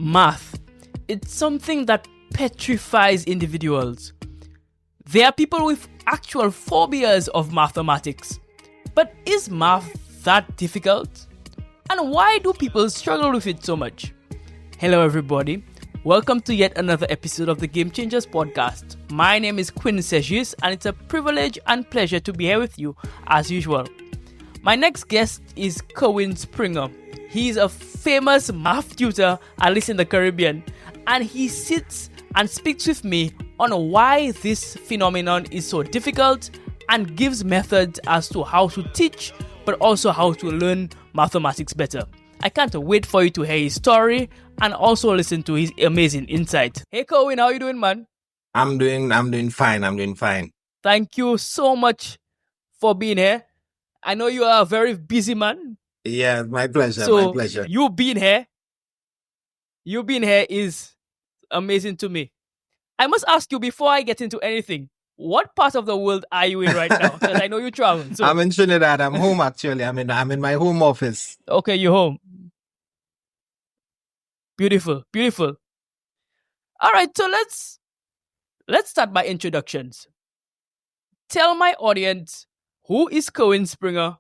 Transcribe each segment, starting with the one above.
Math. It's something that petrifies individuals. There are people with actual phobias of mathematics. But is math that difficult? And why do people struggle with it so much? Hello everybody. Welcome to yet another episode of the Game Changers podcast. My name is Quinn Segis and it's a privilege and pleasure to be here with you as usual. My next guest is Kerwin Springer. He's a famous math tutor, at least in the Caribbean, and he sits and speaks with me on why this phenomenon is so difficult and gives methods as to how to teach, but also how to learn mathematics better. I can't wait for you to hear his story and also listen to his amazing insight. Hey Kerwin, how you doing, man? I'm doing fine. Thank you so much for being here. I know you are a very busy man. Yeah, my pleasure. So you being here is amazing to me. I must ask you before I get into anything, what part of the world are you in right now? Because I know you travel. So. I'm in Trinidad. I'm home actually. I'm in my home office. Okay, you're home. Beautiful. All right, so let's start by introductions. Tell my audience, who is Kerwin Springer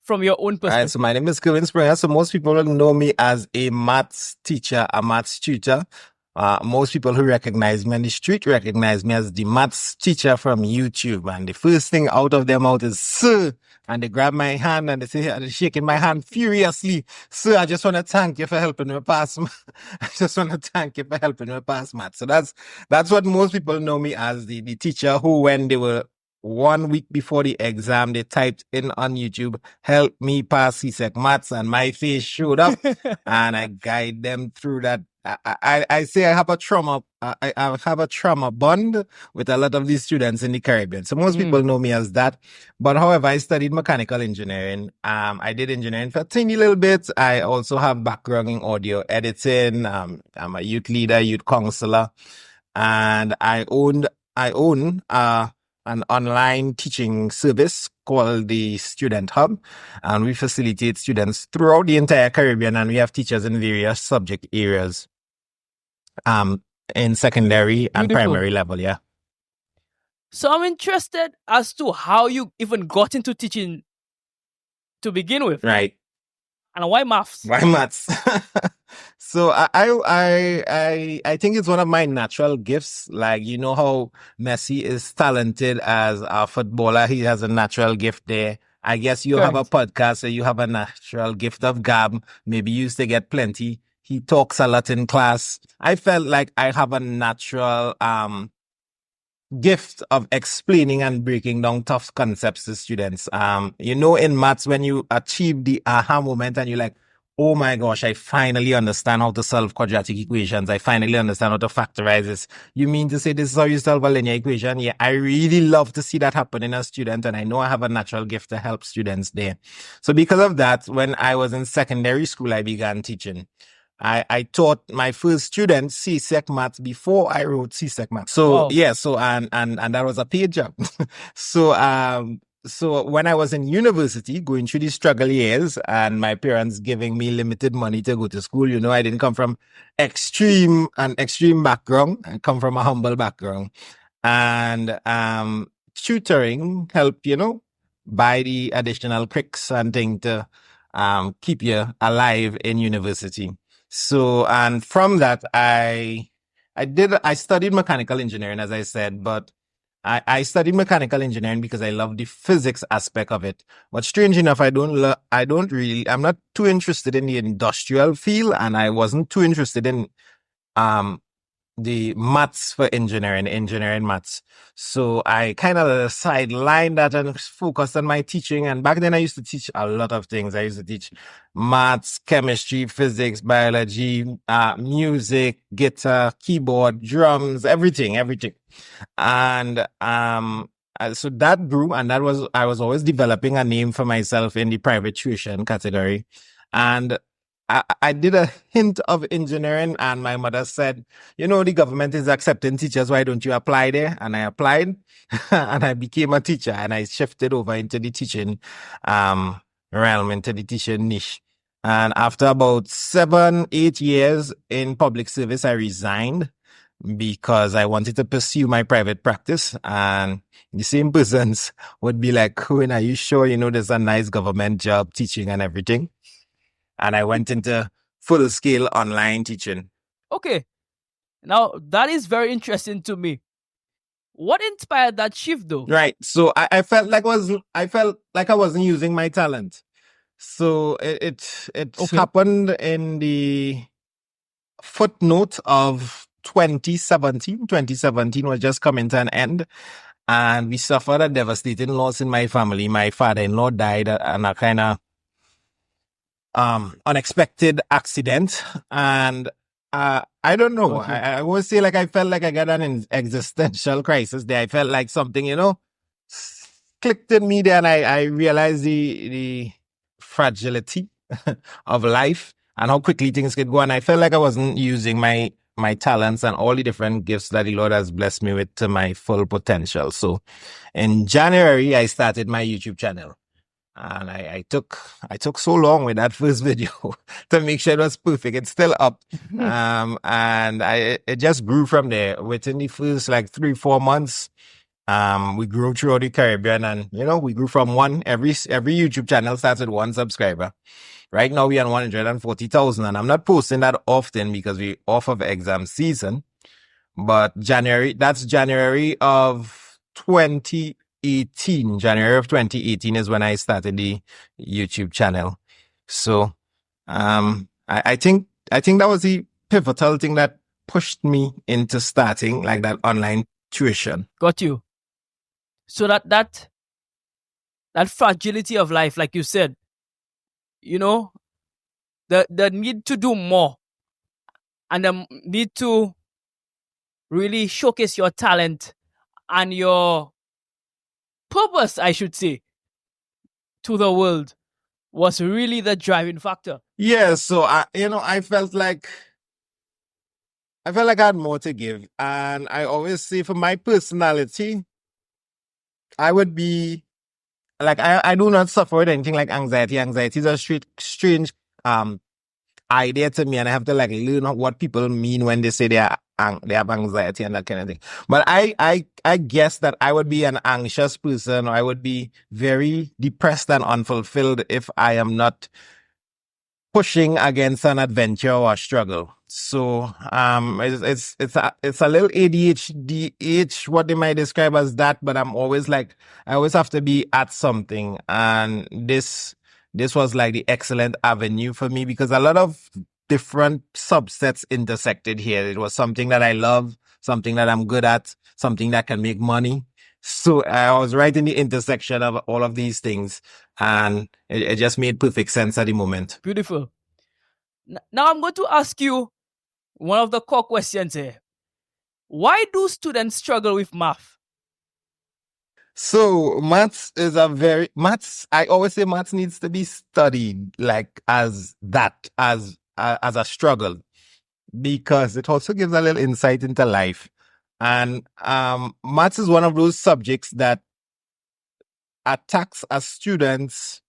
from your own perspective? All right, so my name is Kerwin Springer. So most people know me as a maths teacher, a maths tutor. Most people who recognize me on the street recognize me as the maths teacher from YouTube. And the first thing out of their mouth is, "Sir," and they grab my hand and they're shaking my hand furiously. "Sir, I just want to thank you for helping me pass. I just want to thank you for helping me pass maths." So that's what most people know me as, the teacher who, when they were 1 week before the exam, they typed in on YouTube, "Help me pass CSEC maths," and my face showed up and I guide them through that. I say I have a trauma. I have a trauma bond with a lot of these students in the Caribbean. So most people know me as that. But however, I studied mechanical engineering. I did engineering for a tiny little bit. I also have background in audio editing. I'm a youth leader, youth counselor, and I own an online teaching service called the Student Hub, and we facilitate students throughout the entire Caribbean, and we have teachers in various subject areas in secondary and primary level. Yeah. So I'm interested as to how you even got into teaching to begin with. Right. And why maths? Why maths? So I think it's one of my natural gifts. Like, you know how Messi is talented as a footballer. He has a natural gift there. I guess you have a podcast, so you have a natural gift of gab. Maybe you used to get plenty. He talks a lot in class. I felt like I have a natural gift of explaining and breaking down tough concepts to students. In maths, when you achieve the aha moment and you're like, "Oh my gosh, I finally understand how to solve quadratic equations. I finally understand how to factorize this." You mean to say this is how you solve a linear equation? Yeah, I really love to see that happen in a student, and I know I have a natural gift to help students there. So because of that, when I was in secondary school, I began teaching. I taught my first students CSEC maths before I wrote CSEC maths. So yeah, and that was a paid job. So when I was in university, going through the struggle years and my parents giving me limited money to go to school, I didn't come from extreme background. I come from a humble background. And tutoring helped, buy the additional cricks and thing to keep you alive in university. So, and from that, I studied mechanical engineering, as I said, but I studied mechanical engineering because I love the physics aspect of it. But strange enough, I'm not too interested in the industrial field, and I wasn't too interested in the maths for engineering maths. So I kind of sidelined that and focused on my teaching. And back then I used to teach a lot of things. I used to teach maths, chemistry, physics, biology, music, guitar, keyboard, drums, everything. And so that grew, and I was always developing a name for myself in the private tuition category. And I did a hint of engineering, and my mother said, "The government is accepting teachers. Why don't you apply there?" And I applied and I became a teacher, and I shifted over into the teaching realm, into the teaching niche. And after about 7, 8 years in public service, I resigned because I wanted to pursue my private practice. And the same persons would be like, Kerwin, are you sure? There's a nice government job teaching and everything. And I went into full scale online teaching. Okay. Now, that is very interesting to me. What inspired that shift, though? Right. So I felt like I wasn't using my talent. So it Okay. happened in the footnote of 2017. 2017 was just coming to an end, and we suffered a devastating loss in my family. My father-in-law died in a kind of unexpected accident, and I don't know. Okay. I would say like I felt like I got an existential crisis there. I felt like something, clicked in me there, and I realized the fragility of life and how quickly things could go. And I felt like I wasn't using my talents and all the different gifts that the Lord has blessed me with to my full potential. So in January, I started my YouTube channel. And I took so long with that first video to make sure it was perfect. It's still up. And it just grew from there. Within the first like 3-4 months, we grew throughout the Caribbean, and we grew from every YouTube channel starts with 1 subscriber. Right now we are on 140,000, and I'm not posting that often because we off of exam season. But that's January of 2018. January of 2018 is when I started the YouTube channel. So I think that was the pivotal thing that pushed me into starting like that online tuition. Got you. So that fragility of life, like you said, the need to do more and the need to really showcase your talent and your purpose, I should say, to the world was really the driving factor. Yeah, so I felt like I had more to give, and I always say for my personality, I would be like I do not suffer with anything like anxiety. Anxiety is a strange idea to me, and I have to like learn what people mean when they say they have anxiety and that kind of thing. But I guess that I would be an anxious person, or I would be very depressed and unfulfilled if I am not pushing against an adventure or a struggle. So it's a little ADHD, what they might describe as that, but I'm always like, I always have to be at something, and this was like the excellent avenue for me because a lot of different subsets intersected here. It was something that I love, something that I'm good at, something that can make money. So I was right in the intersection of all of these things, and it just made perfect sense at the moment. Beautiful. Now I'm going to ask you one of the core questions here. Why do students struggle with math? So maths, I always say maths needs to be studied like as a struggle, because it also gives a little insight into life. And maths is one of those subjects that attacks a student's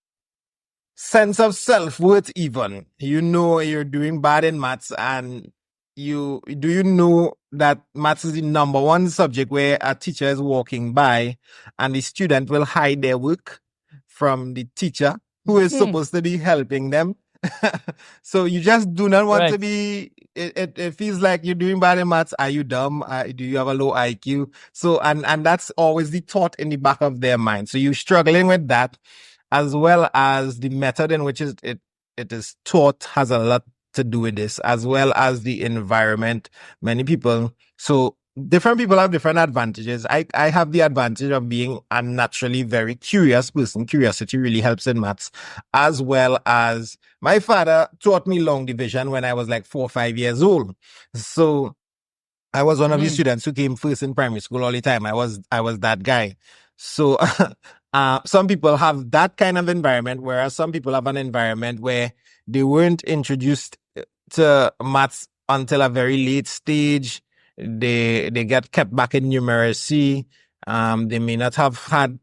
sense of self-worth. Even you're doing bad in maths, and you know that maths is the number one subject where a teacher is walking by and the student will hide their work from the teacher who is supposed to be helping them. So you just do not want to be, it feels like you're doing bad in maths. Are you dumb? Do you have a low IQ? So, and that's always the thought in the back of their mind. So you're struggling with that, as well as the method in which it is taught has a lot to do with this, as well as the environment. Many people, so different people have different advantages. I have the advantage of being a naturally very curious person. Curiosity really helps in maths, as well as my father taught me long division when I was like 4 or 5 years old. So I was one of the students who came first in primary school all the time. I was that guy. So some people have that kind of environment, whereas some people have an environment where they weren't introduced to maths until a very late stage. They get kept back in numeracy. They may not have had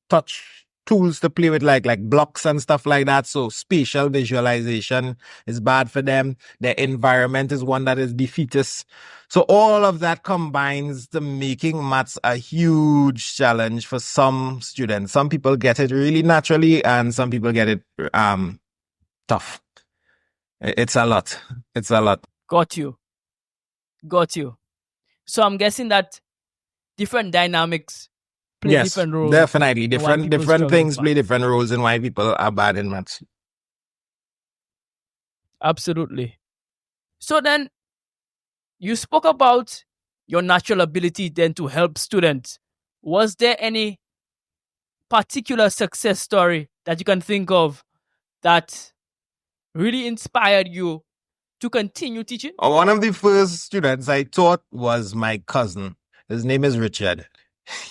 touch tools to play with, like blocks and stuff like that. So spatial visualization is bad for them. Their environment is one that is defeatist. So all of that combines to making maths a huge challenge for some students. Some people get it really naturally, and some people get it tough. It's a lot. It's a lot. Got you. Got you. So I'm guessing that different dynamics play Yes, different roles. definitely. in why Different people different struggle with things math. play different roles in why people are bad in maths. Absolutely. So then you spoke about your natural ability then to help students. Was there any particular success story that you can think of that really inspired you to continue teaching? One of the first students I taught was my cousin. His name is Richard.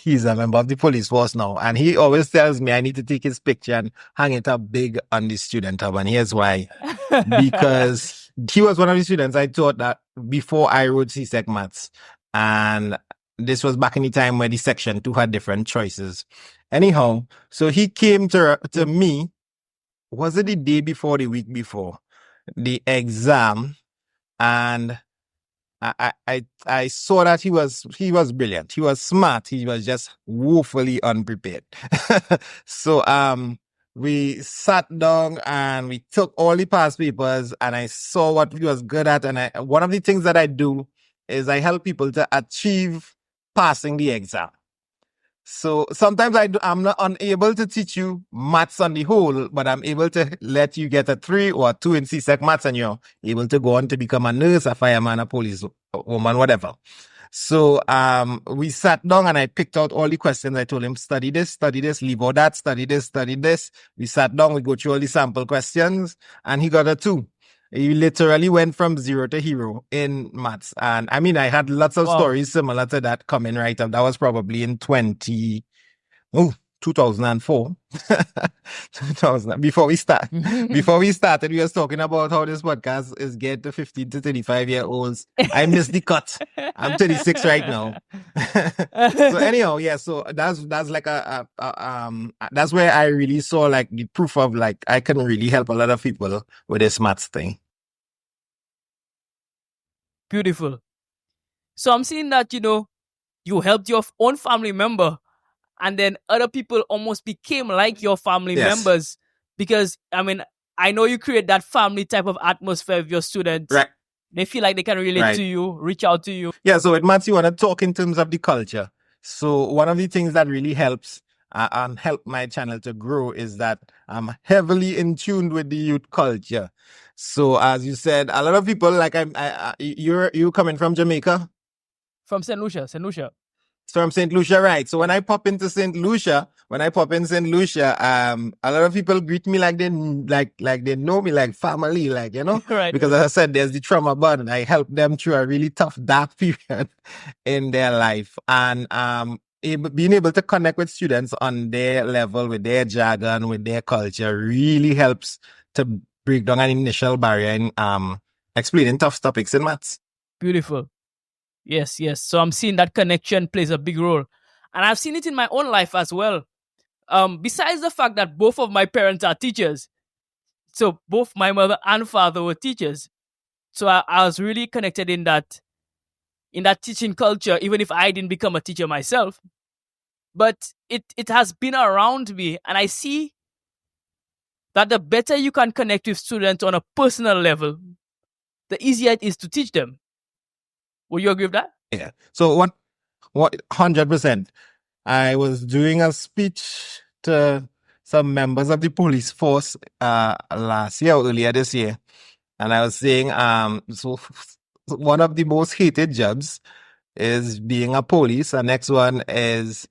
He's a member of the police force now, and he always tells me I need to take his picture and hang it up big on the student hub. And here's why. Because he was one of the students I taught that before I wrote CSEC maths. And this was back in the time where the section 2 had different choices. Anyhow, so he came to me, was it the day before, the week before the exam? And I saw that he was brilliant. He was smart. He was just woefully unprepared. So we sat down and we took all the past papers, and I saw what he was good at. And one of the things that I do is I help people to achieve passing the exam. So sometimes I'm not unable to teach you maths on the whole, but I'm able to let you get a 3 or a 2 in CSEC maths, and you're able to go on to become a nurse, a fireman, a police woman, whatever. So we sat down and I picked out all the questions. I told him, study this, leave out that, study this, study this. We sat down, we go through all the sample questions, and he got a 2. He literally went from 0 to hero in maths. And I mean, I had lots of stories similar to that coming right up. That was probably in 2004. 2000. Before we started, we was talking about how this podcast is geared to 15 to 35-year-olds. I missed the cut. I'm 36 right now. So anyhow, yeah, so that's like that's where I really saw like the proof of like I can really help a lot of people with this maths thing. Beautiful. So I'm seeing that, you helped your own family member, and then other people almost became like your family members, because, I mean, I know you create that family type of atmosphere with your students. Right. They feel like they can relate to you, reach out to you. Yeah, so with maths, you want to talk in terms of the culture. So one of the things that really helps and help my channel to grow is that I'm heavily in tune with the youth culture. So as you said, a lot of people like you're coming from Jamaica? From St. Lucia. From St. Lucia, right? So when I pop into St. Lucia, a lot of people greet me like they know me like family, like, Right. Because as I said, there's the trauma bond, and I help them through a really tough, dark period in their life, and being able to connect with students on their level, with their jargon, with their culture, really helps to break down an initial barrier in explaining tough topics in maths. Beautiful. Yes. So I'm seeing that connection plays a big role. And I've seen it in my own life as well. Besides the fact that both of my parents are teachers, so both my mother and father were teachers. So I was really connected in that teaching culture, even if I didn't become a teacher myself. But it has been around me, and I see that the better you can connect with students on a personal level, the easier it is to teach them. Would you agree with that? Yeah. So what 100%. I was doing a speech to some members of the police force last year or earlier this year. And I was saying so one of the most hated jobs is being a police. The next one is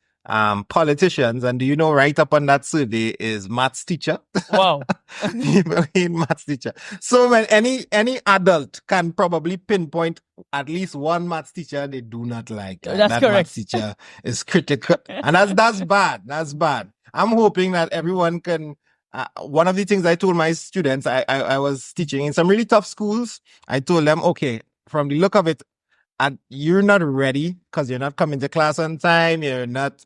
politicians. And do you know, right up on that survey is maths teacher. Wow. People hate maths teacher. So when any adult can probably pinpoint at least one maths teacher they do not like. That's that correct. Maths teacher is critical. And that's bad. That's bad. I'm hoping that everyone can. One of the things I told my students, I was teaching in some really tough schools. I told them, okay, from the look of it, and you're not ready because you're not coming to class on time. You're not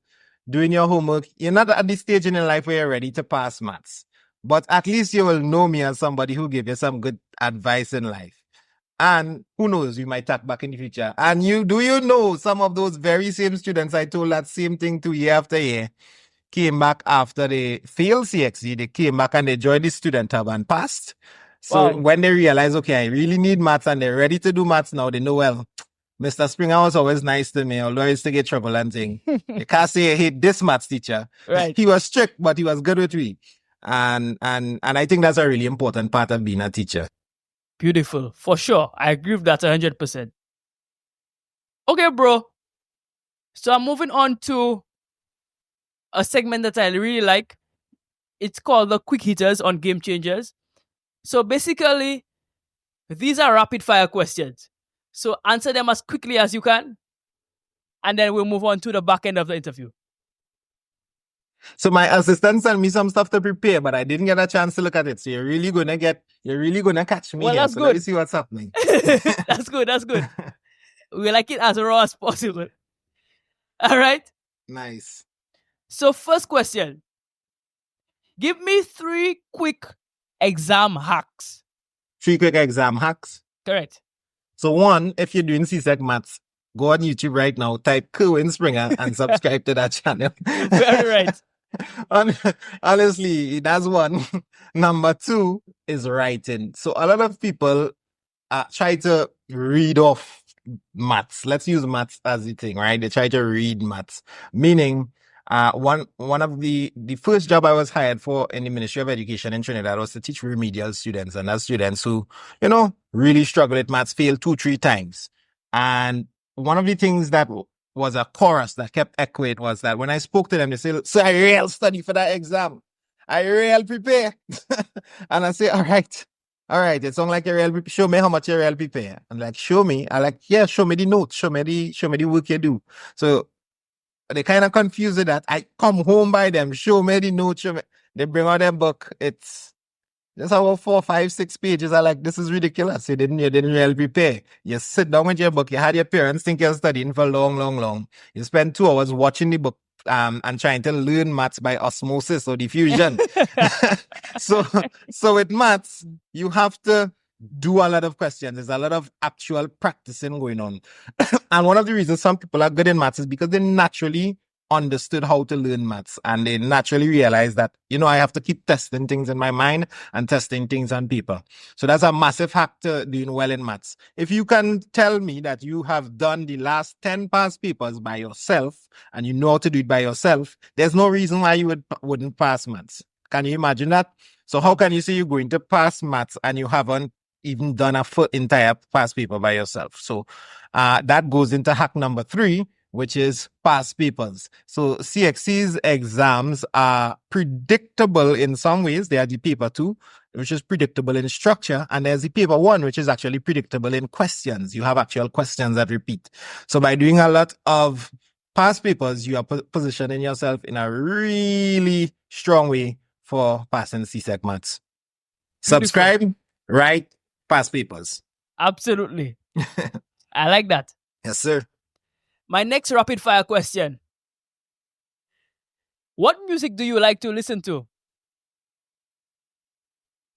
doing your homework. You're not at the stage in your life where you're ready to pass maths, but at least you will know me as somebody who give you some good advice in life. And who knows, you might tap back in the future. And you know some of those very same students I told that same thing to year after year came back after they failed CXC, they came back and they joined the student hub and passed. So Wow. when they realize, okay, I really need maths and they're ready to do maths now, they know, well, Mr. Springer was always nice to me, although I used to get trouble and thing. You can't say I hate this maths teacher. Right. He was strict, but he was good with me. And I think that's a really important part of being a teacher. Beautiful. For sure. I agree with that 100%. Okay, bro. So I'm moving on to a segment that I really like. It's called the quick hitters on Game Changers. So basically, these are rapid fire questions. So answer them as quickly as you can. And then we'll move on to the back end of the interview. So my assistant sent me some stuff to prepare, but I didn't get a chance to look at it. So you're really gonna catch me Well, here. that's So good. let me see what's happening. That's good. That's good. We like it as raw as possible. All right. Nice. So first question. Give me 3 quick exam hacks. 3 quick exam hacks. Correct. So one, if you're doing CSEC maths, go on YouTube right now, type Kerwin Springer and subscribe to that channel. Very right. Honestly, that's one. Number 2 is writing. So a lot of people try to read off maths. Let's use maths as the thing, right? They try to read maths, meaning one of the first job I was hired for in the Ministry of Education in Trinidad was to teach remedial students, and that's students who, really struggle with maths, fail 2-3 times. And one of the things that was a chorus that kept echoing was that when I spoke to them, they say, "So I real study for that exam. I real prepare." And I say, all right, it sounds like you real show me how much you real prepare. And like, show me. I like, yeah, show me the notes, show me the work you do. So they kind of confused with that. I come home by them, show me the notes, show me. They bring out their book. It's just about 4, 5, 6 pages. I like, this is ridiculous. You didn't really prepare. You sit down with your book. You had your parents think you're studying for long. You spend 2 hours watching the book and trying to learn maths by osmosis or diffusion. So with maths, you have to do a lot of questions. There's a lot of actual practicing going on. And one of the reasons some people are good in maths is because they naturally understood how to learn maths, and they naturally realize that, I have to keep testing things in my mind and testing things on paper. So that's a massive hack to doing well in maths. If you can tell me that you have done the last 10 past papers by yourself and you know how to do it by yourself, there's no reason why you wouldn't pass maths. Can you imagine that? So how can you say you're going to pass maths and you haven't even done a full entire past paper by yourself? So that goes into hack number 3, which is past papers. So CXC's exams are predictable in some ways. They are the paper 2, which is predictable in structure. And there's the paper 1, which is actually predictable in questions. You have actual questions that repeat. So by doing a lot of past papers, you are positioning yourself in a really strong way for passing CSEC maths. Subscribe, write, past papers. Absolutely. I like that. Yes, sir. My next rapid fire question. What music do you like to listen to?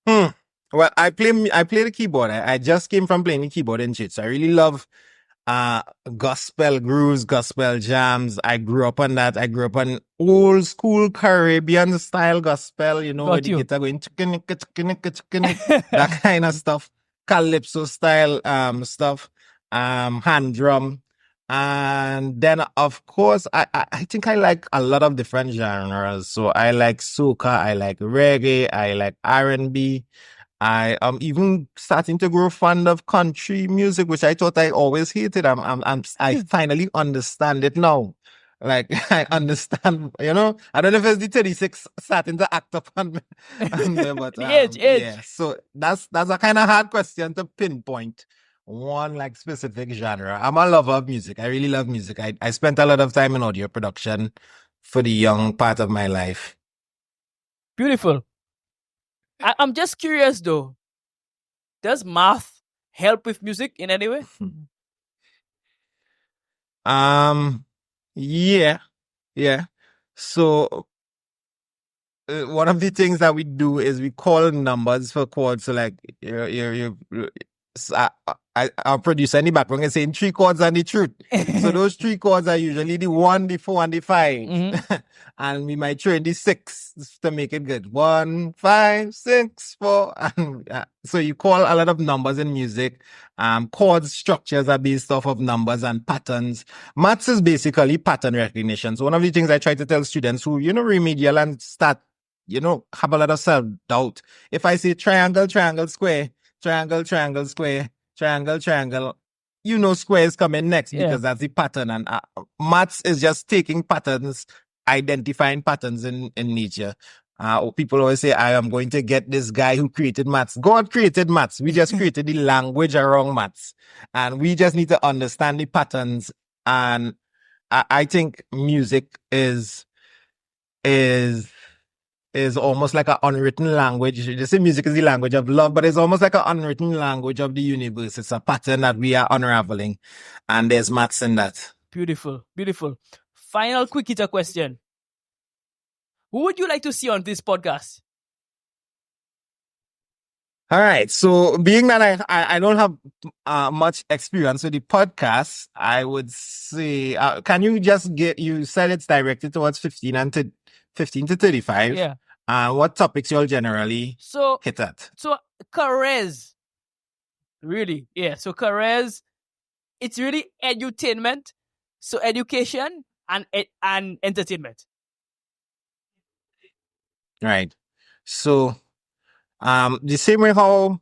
Well, I play the keyboard. I just came from playing the keyboard in church. So I really love gospel grooves, gospel jams. I grew up on that. I grew up on old school Caribbean style gospel, with the guitar going that kind of stuff. Calypso style stuff, hand drum. And then of course I think I like a lot of different genres. So I like soca, I like reggae, I like R&B. I am even starting to grow fond of country music, which I thought I always hated. I finally understand it now. Like, I understand, I don't know if it's the 36 starting to act up on me, but The age. yeah. So that's a kind of hard question to pinpoint one like specific genre. I'm a lover of music. I really love music. I spent a lot of time in audio production for the young part of my life. Beautiful. I'm just curious though. Does math help with music in any way? Yeah. So one of the things that we do is we call numbers for chords. So like our producer in the background is saying three chords and the truth. So those three chords are usually the 1, the 4, and the 5. And we might throw in the 6 to make it good. 1, 5, 6, 4. And, so you call a lot of numbers in music. Chord structures are based off of numbers and patterns. Maths is basically pattern recognition. So one of the things I try to tell students who, remedial and start, have a lot of self-doubt. If I say triangle, triangle, square, triangle, triangle, square, triangle, triangle, square is coming next because that's the pattern. And maths is just taking patterns, identifying patterns in nature. People always say, I am going to get this guy who created maths. God created maths. We just created the language around maths. And we just need to understand the patterns. And I think music is almost like an unwritten language. They say music is the language of love, but it's almost like an unwritten language of the universe. It's a pattern that we are unraveling, and there's maths in that. Beautiful, beautiful. Final quick hitter question. Who would you like to see on this podcast? All right. So being that I don't have much experience with the podcast, I would say, can you just you said it's directed towards 15 to 35. Yeah. What topics you'll generally hit at? So careers, really, yeah. So careers, it's really edutainment. So education and entertainment. Right. So, the same way how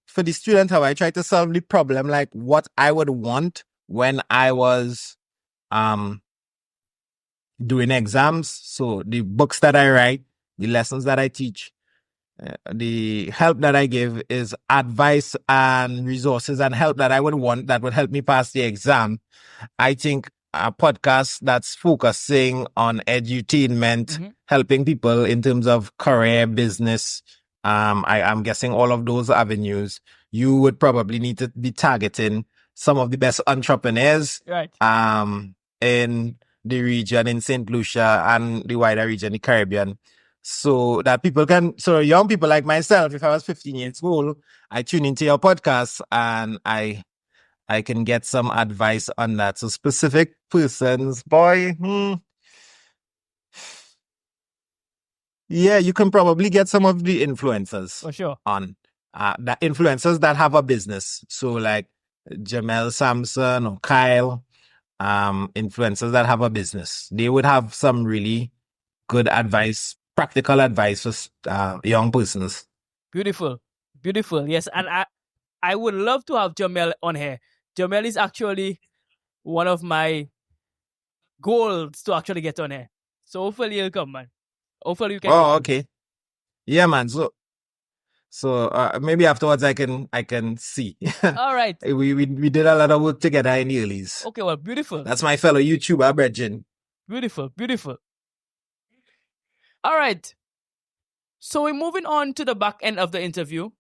for the student, how I try to solve the problem, like what I would want when I was doing exams. So the books that I write, the lessons that I teach, the help that I give is advice and resources and help that I would want that would help me pass the exam. I think a podcast that's focusing on edutainment, helping people in terms of career, business. I'm guessing all of those avenues, you would probably need to be targeting some of the best entrepreneurs, right? In the region, in St. Lucia and the wider region, the Caribbean. So that so young people like myself, if I was 15 years old, I tune into your podcast and I can get some advice on that. So specific persons, yeah, you can probably get some of the influencers for sure on the influencers that have a business. So like Jamel Samson or Kyle, influencers that have a business. They would have some really good advice, practical advice for young persons. Beautiful. Yes, and I would love to have Jamel on here. Jamel is actually one of my goals to actually get on here. So hopefully he'll come, man. Hopefully you can. Oh, okay. Yeah, man. So maybe afterwards I can see. All right. we did a lot of work together in the earlys. Okay, well, beautiful. That's my fellow YouTuber, Bridget. Beautiful. All right. So we're moving on to the back end of the interview.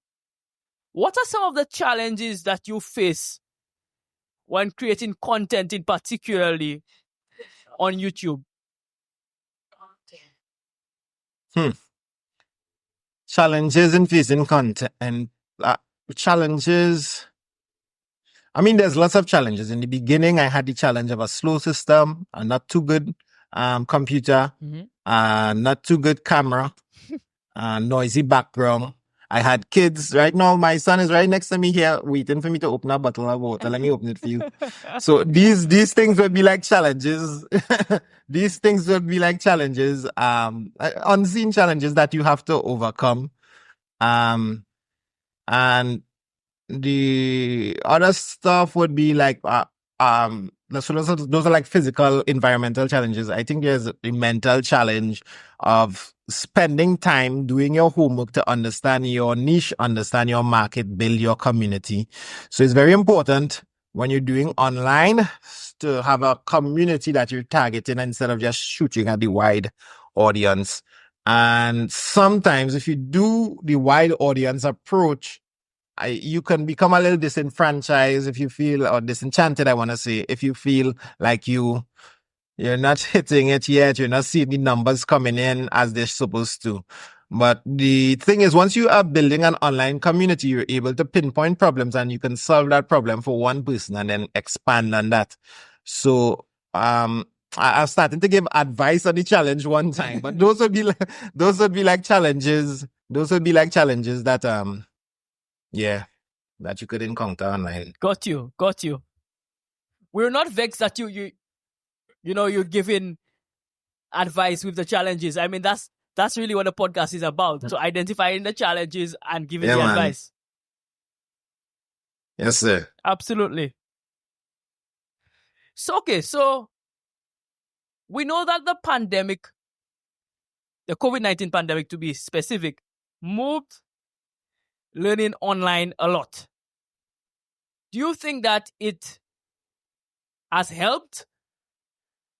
What are some of the challenges that you face when creating content, in particularly on YouTube? Challenges in facing content and challenges. I mean, there's lots of challenges. In the beginning, I had the challenge of a slow system, a not too good computer, not too good camera, noisy background. I had kids. Right now, my son is right next to me here, waiting for me to open a bottle of water. Let me open it for you. So these things would be like challenges. These things would be like challenges, unseen challenges that you have to overcome. And the other stuff would be like, those are like physical, environmental challenges. I think there's the mental challenge of spending time doing your homework to understand your niche, understand your market, build your community. So it's very important when you're doing online to have a community that you're targeting instead of just shooting at the wide audience. And sometimes if you do the wide audience approach, you can become a little disenfranchised if you feel, or disenchanted, I want to say, if you feel like you You're not hitting it yet. You're not seeing the numbers coming in as they're supposed to. But the thing is, once you are building an online community, you're able to pinpoint problems and you can solve that problem for one person and then expand on that. So, I was starting to give advice on the challenge one time, but those would be like, those would be like challenges. Those would be like challenges that, yeah, that you could encounter online. Got you. We're not vexed that you're giving advice with the challenges. I mean, that's really what the podcast is about. So identifying the challenges and giving Yeah, the man. advice. Yes, sir. Absolutely. So we know that the COVID-19 pandemic to be specific, moved learning online a lot. Do you think that it has helped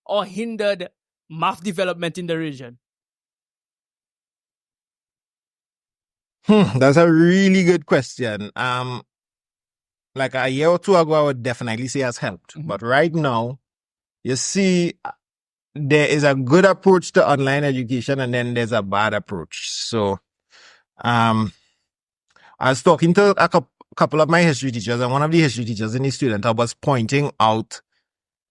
or hindered math development in the region? That's a really good question. Like a year or two ago, I would definitely say has helped. Mhm. But right now, you see, there is a good approach to online education and then there's a bad approach. So, I was talking to a couple of my history teachers, and one of the history teachers in the student hub was pointing out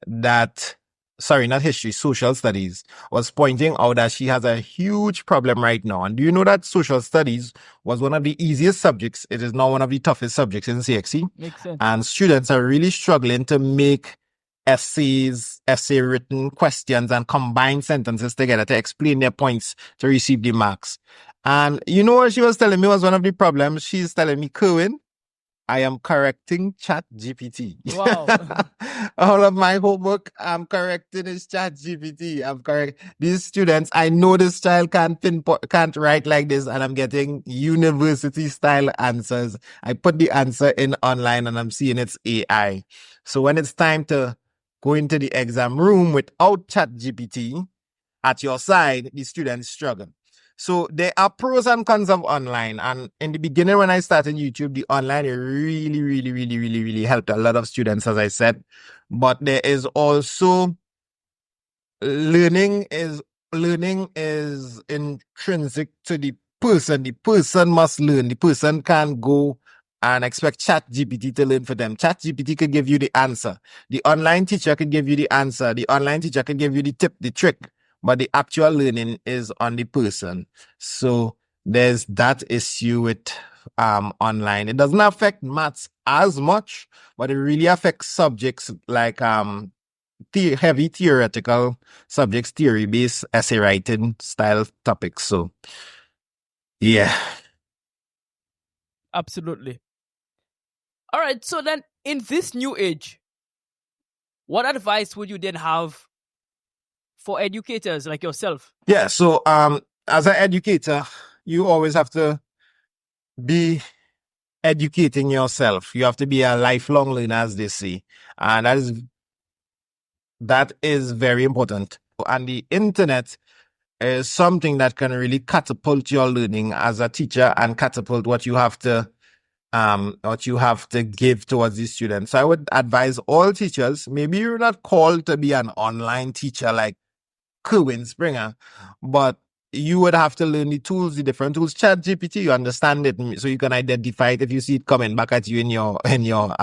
that, sorry, not history, social studies, was pointing out that she has a huge problem right now. And do you know that social studies was one of the easiest subjects? It is now one of the toughest subjects in CXC. Makes sense. And students are really struggling to make essay written questions and combine sentences together to explain their points to receive the marks. And you know what she was telling me was one of the problems? She's telling me, Kerwin, I am correcting Chat GPT. Wow. All of my homework, I'm correcting is Chat GPT. I'm correct. These students, I know this child can't write like this, and I'm getting university style answers. I put the answer in online and I'm seeing it's AI. So when it's time to go into the exam room without Chat GPT at your side, the students struggle. So there are pros and cons of online. And in the beginning, when I started YouTube, the online really helped a lot of students, as I said. But there is also learning is intrinsic to the person. The person must learn. The person can't go and expect Chat GPT to learn for them. Chat GPT could give you the answer. The online teacher can give you the answer. The online teacher can give you the tip, the trick, but the actual learning is on the person. So there's that issue with online. It doesn't affect maths as much, but it really affects subjects like heavy theoretical subjects, theory-based essay writing style topics. So yeah. Absolutely. All right. So then, in this new age, what advice would you then have for educators like yourself? Yeah. So as an educator, you always have to be educating yourself. You have to be a lifelong learner, as they say. And that is very important. And the internet is something that can really catapult your learning as a teacher and catapult what you have to give towards the students. So I would advise all teachers, maybe you're not called to be an online teacher like Kerwin Springer, but you would have to learn the tools, the different tools. Chat GPT, you understand it, so you can identify it if you see it coming back at you in your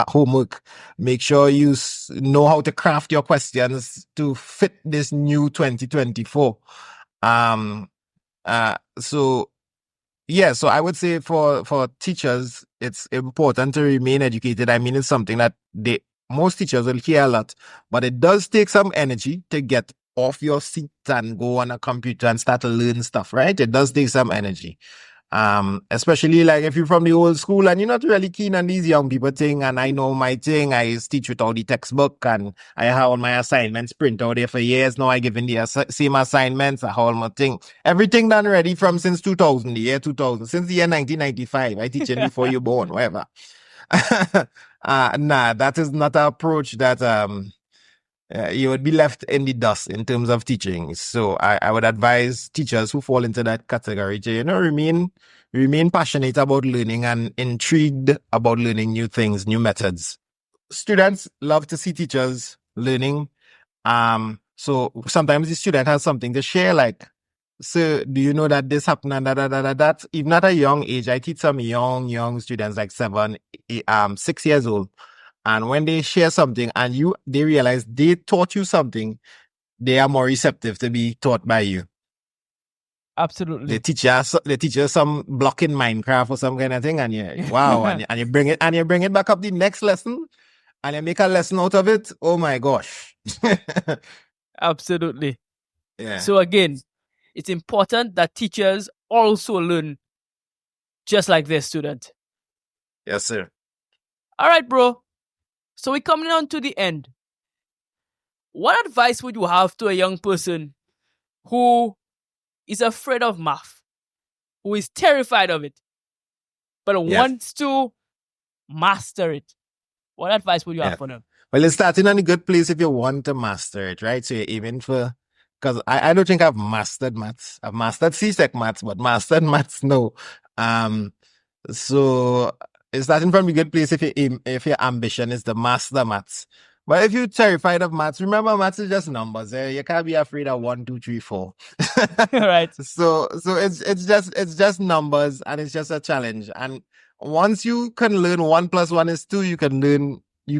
homework. Make sure you know how to craft your questions to fit this new 2024. So yeah, so I would say for teachers, it's important to remain educated. I mean, it's something that most teachers will hear a lot, but it does take some energy to get off your seat and go on a computer and start to learn stuff, right? It does take some energy. Especially like if you're from the old school and you're not really keen on these young people thing, and I know my thing, I teach without the textbook and I have all my assignments print out there for years now. I give in the same assignments, I have all my thing. Everything done ready from since 2000, the year 2000, since the year 1995. I teach it before you born, whatever. Nah, that is not an approach that, you would be left in the dust in terms of teaching. So I would advise teachers who fall into that category to, remain passionate about learning and intrigued about learning new things, new methods. Students love to see teachers learning. So sometimes the student has something to share, like, so do you know that this happened and that? Even at a young age, I teach some young students, like 6 years old. And when they share something and they realize they taught you something, they are more receptive to be taught by you. Absolutely. They teach you some block in Minecraft or some kind of thing, and wow, and you bring it back up the next lesson, and you make a lesson out of it. Oh my gosh. Absolutely. Yeah. So again, it's important that teachers also learn just like their student. Yes, sir. All right, bro. So we're coming on to the end. What advice would you have to a young person who is afraid of math, who is terrified of it, but wants to master it? What advice would you have for them? Well, it's starting on a good place if you want to master it, right? So you're aiming for, because I don't think I've mastered maths. I've mastered CSEC maths, but mastered maths, no. So it's starting from a good place if your ambition is to master maths. But if you're terrified of maths, remember maths is just numbers. You can't be afraid of 1, 2, 3, 4. Right. So it's just numbers, and it's just a challenge. And once you can learn 1 + 1 is 2, you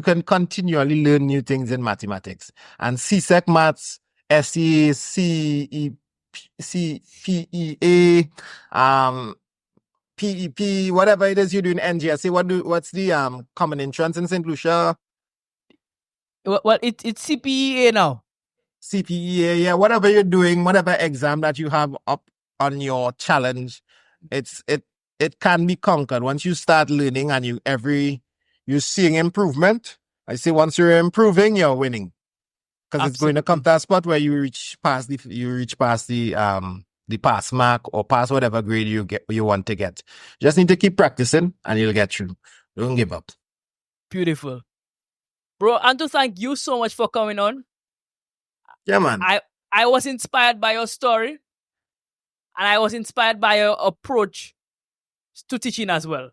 can continually learn new things in mathematics. And CSEC maths, SEC, CPEA, PEP, whatever it is you do in NGSE, what's the common entrance in St. Lucia? Well, it's CPEA now. CPEA, yeah. Whatever you're doing, whatever exam that you have up on your challenge, it can be conquered once you start learning and you're seeing improvement. I say once you're improving, you're winning, because it's going to come to a spot where you reach past the pass mark or pass whatever grade you want to get. Just need to keep practicing and you'll get through. Don't give up. Beautiful. Bro, and to thank you so much for coming on. Yeah, man. I was inspired by your story, and I was inspired by your approach to teaching as well.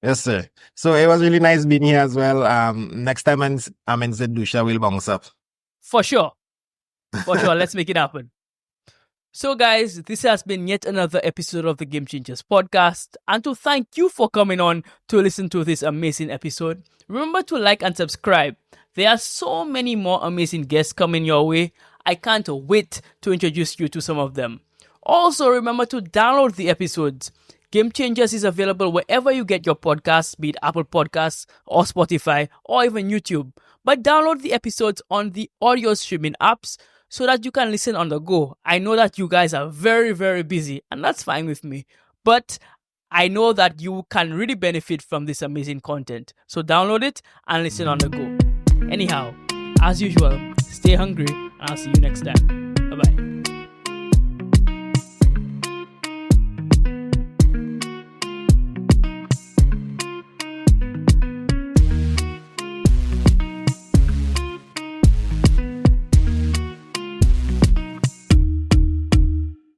Yes, sir. So it was really nice being here as well. Next time I'm in St. Lucia, we'll bounce up. For sure. Let's make it happen. So guys, this has been yet another episode of the Game Changers podcast, and to thank you for coming on to listen to this amazing episode. Remember to like and subscribe. There are so many more amazing guests coming your way. I can't wait to introduce you to some of them. Also, remember to download the episodes. Game Changers is available wherever you get your podcasts, be it Apple Podcasts or Spotify or even YouTube. But download the episodes on the audio streaming apps so that you can listen on the go. I know that you guys are very, very busy, and that's fine with me. But I know that you can really benefit from this amazing content. So download it and listen on the go. Anyhow, as usual, stay hungry, and I'll see you next time.